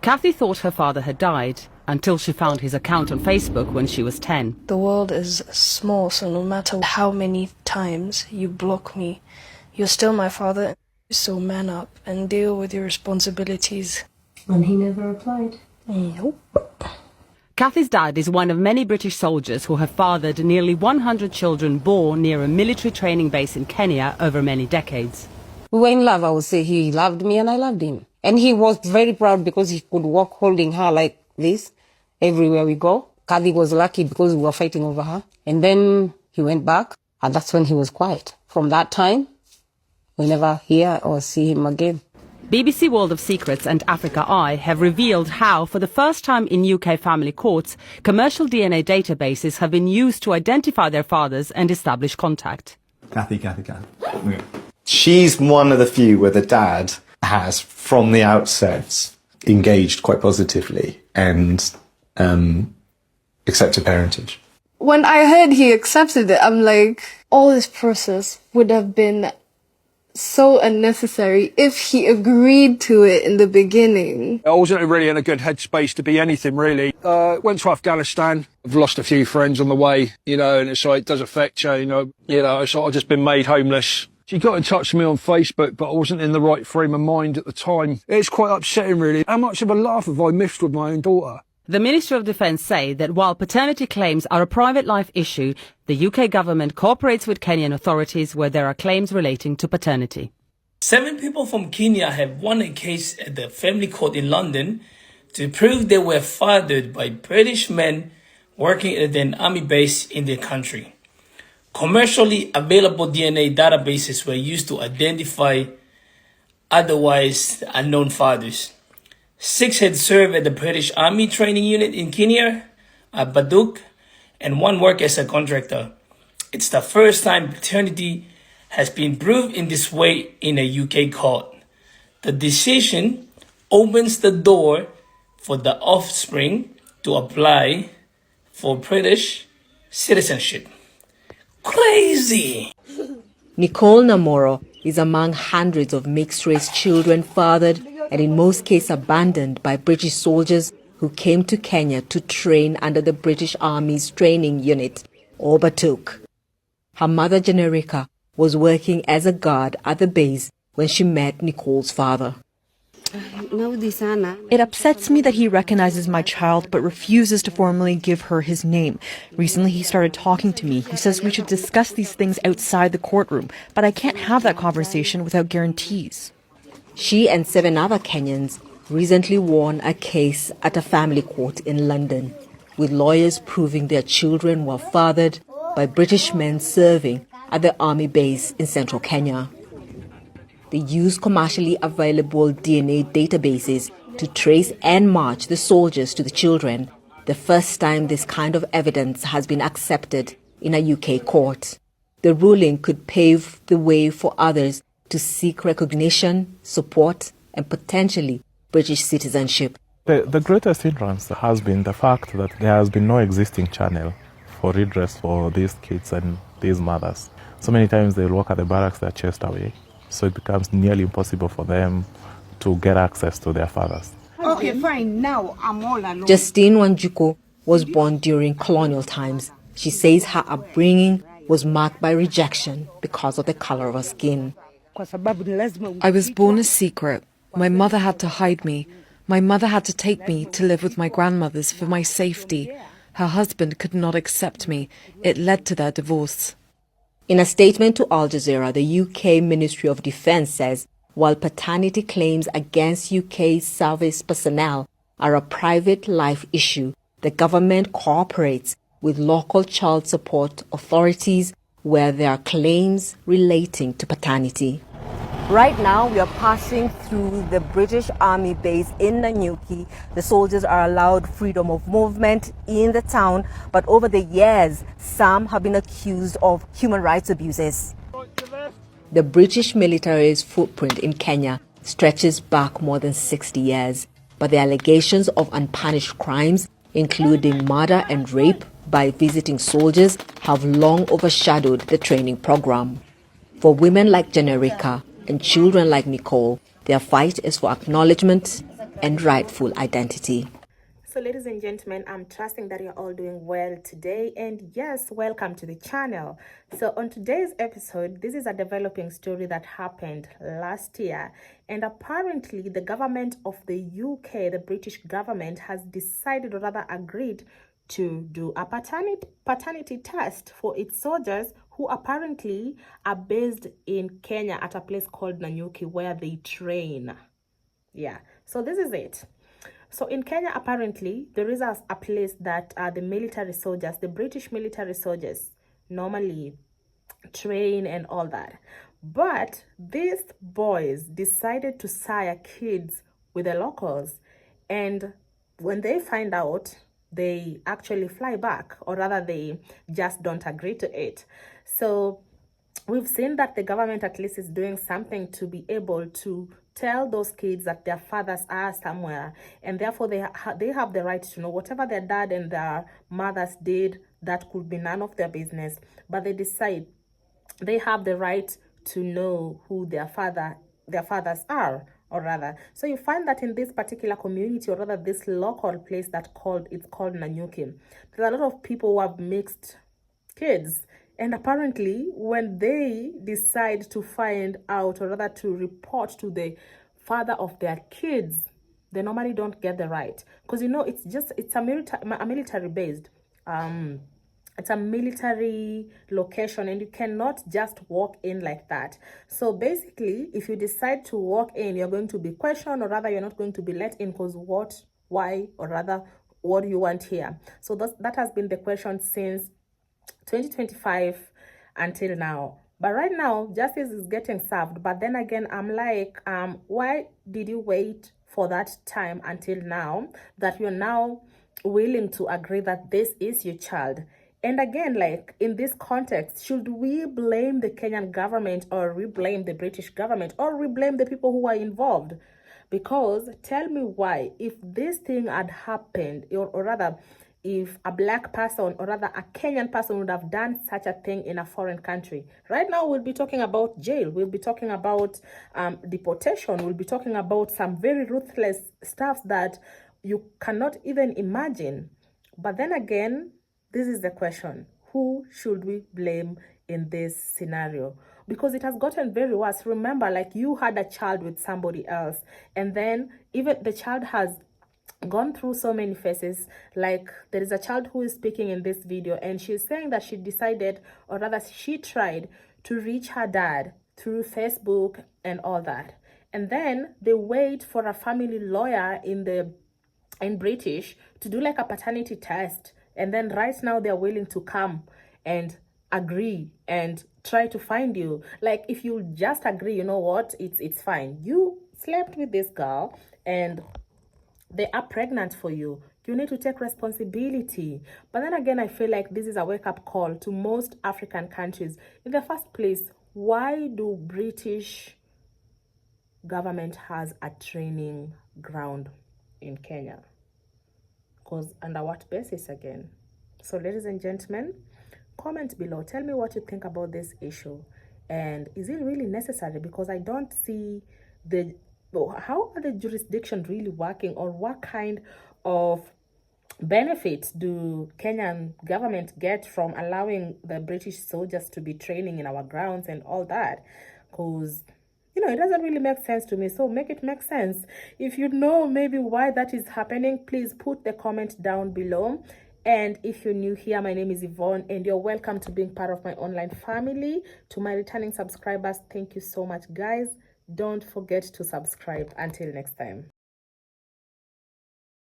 Kathy thought her father had died until she found his account on Facebook when she was 10. The world is small, so no matter how many times you block me, you're still my father. So man up and deal with your responsibilities. And he never replied? Nope. Kathy's dad is one of many British soldiers who have fathered nearly 100 children born near a military training base in Kenya over many decades. We were in love, I would say. He loved me and I loved him. And he was very proud because he could walk holding her like this everywhere we go. Kathy was lucky because we were fighting over her. And then he went back, and that's when he was quiet. From that time, we never hear or see him again. BBC World of Secrets and Africa Eye have revealed how, for the first time in UK family courts, commercial DNA databases have been used to identify their fathers and establish contact. Kathy. Okay. She's one of the few where the dad has, from the outset, engaged quite positively and accepted parentage. When I heard he accepted it, I'm like, all this process would have been so unnecessary if he agreed to it in the beginning. I wasn't really in a good headspace to be anything, really. Went to Afghanistan. I've lost a few friends on the way, and it's like, it does affect you, I've sort of just been made homeless. She got in touch with me on Facebook, but I wasn't in the right frame of mind at the time. It's quite upsetting, really. How much of a laugh have I missed with my own daughter? The Ministry of Defence say that while paternity claims are a private life issue, the UK government cooperates with Kenyan authorities where there are claims relating to paternity. 7 people from Kenya have won a case at the family court in London to prove they were fathered by British men working at an army base in their country. Commercially available DNA databases were used to identify otherwise unknown fathers. 6 had served at the British Army training unit in Kenya, at Baduk, and 1 worked as a contractor. It's the first time paternity has been proved in this way in a UK court. The decision opens the door for the offspring to apply for British citizenship. Crazy! Nicole Namoro is among hundreds of mixed-race children fathered and in most cases abandoned by British soldiers who came to Kenya to train under the British Army's training unit, or Batuk. Her mother, Generica, was working as a guard at the base when she met Nicole's father. It upsets me that he recognizes my child but refuses to formally give her his name. Recently he started talking to me. He says we should discuss these things outside the courtroom, but I can't have that conversation without guarantees. She and 7 other Kenyans recently won a case at a family court in London, with lawyers proving their children were fathered by British men serving at the army base in central Kenya. They use commercially available DNA databases to trace and match the soldiers to the children, the first time this kind of evidence has been accepted in a UK court. The ruling could pave the way for others to seek recognition, support, and potentially British citizenship. The greatest hindrance has been the fact that there has been no existing channel for redress for these kids and these mothers. So many times they'll work at the barracks, they're chased away. So it becomes nearly impossible for them to get access to their fathers. Okay, fine. Now I'm all alone. Justine Wanjuko was born during colonial times. She says her upbringing was marked by rejection because of the color of her skin. I was born a secret. My mother had to hide me. My mother had to take me to live with my grandmothers for my safety. Her husband could not accept me. It led to their divorce. In a statement to Al Jazeera, the UK Ministry of Defence says while paternity claims against UK service personnel are a private life issue, the government cooperates with local child support authorities where there are claims relating to paternity. Right now, we are passing through the British Army base in Nanyuki. The soldiers are allowed freedom of movement in the town, but over the years, some have been accused of human rights abuses. The British military's footprint in Kenya stretches back more than 60 years, but the allegations of unpunished crimes, including murder and rape by visiting soldiers, have long overshadowed the training program. For women like Generica and children like Nicole, their fight is for acknowledgement, and rightful identity. So ladies and gentlemen, I'm trusting that you're all doing well today, and yes, welcome to the channel. So on today's episode, this is a developing story that happened last year, and apparently the government of the UK, the British government, has decided, or rather agreed, to do a paternity test for its soldiers who apparently are based in Kenya at a place called Nanyuki where they train. Yeah, so this is it. So in Kenya, apparently, there is a place that the military soldiers, the British military soldiers, normally train and all that. But these boys decided to sire kids with the locals. And when they find out, they actually fly back, or rather they just don't agree to it. So we've seen that the government at least is doing something to be able to tell those kids that their fathers are somewhere, and therefore they have the right to know whatever their dad and their mothers did. That could be none of their business, but they decide they have the right to know who their fathers are, or rather. So you find that in this particular community, or rather this local place it's called Nanyuki, there are a lot of people who have mixed kids. And apparently, when they decide to find out, or rather to report to the father of their kids, they normally don't get the right. Because, you know, it's a military based, it's a military location, and you cannot just walk in like that. So basically, if you decide to walk in, you're going to be questioned, or rather you're not going to be let in, because why, or rather, what do you want here? So that has been the question since 2025 until now. But right now, justice is getting served. But then again, I'm like, why did you wait for that time until now, that you're now willing to agree that this is your child? And again, like in this context, should we blame the Kenyan government, or we blame the British government, or we blame the people who are involved? Because tell me why, if this thing had happened, or rather, if a black person, or rather a Kenyan person, would have done such a thing in a foreign country, right now we'll be talking about jail, we'll be talking about deportation, we'll be talking about some very ruthless stuff that you cannot even imagine. But then again, this is the question: who should we blame in this scenario? Because it has gotten very worse. Remember, like, you had a child with somebody else, and then even the child has gone through so many phases. Like, there is a child who is speaking in this video, and she's saying that she decided, or rather she tried to reach her dad through Facebook and all that, and then they wait for a family lawyer in British to do like a paternity test, and then right now they're willing to come and agree and try to find you. Like, if you just agree, you know what, it's fine, you slept with this girl and they are pregnant for you, you need to take responsibility. But then again, I feel like this is a wake-up call to most African countries. In the first place, why do British government has a training ground in Kenya? Because under what basis again? So ladies and gentlemen, comment below, tell me what you think about this issue, and is it really necessary? Because I don't see how are the jurisdiction really working, or what kind of benefits do Kenyan government get from allowing the British soldiers to be training in our grounds and all that? Because, you know, it doesn't really make sense to me. So make it make sense. If you know maybe why that is happening, please put the comment down below. And if you're new here, my name is Yvonne, and you're welcome to being part of my online family. To my returning subscribers, thank you so much, guys. Don't forget to subscribe. Until next time.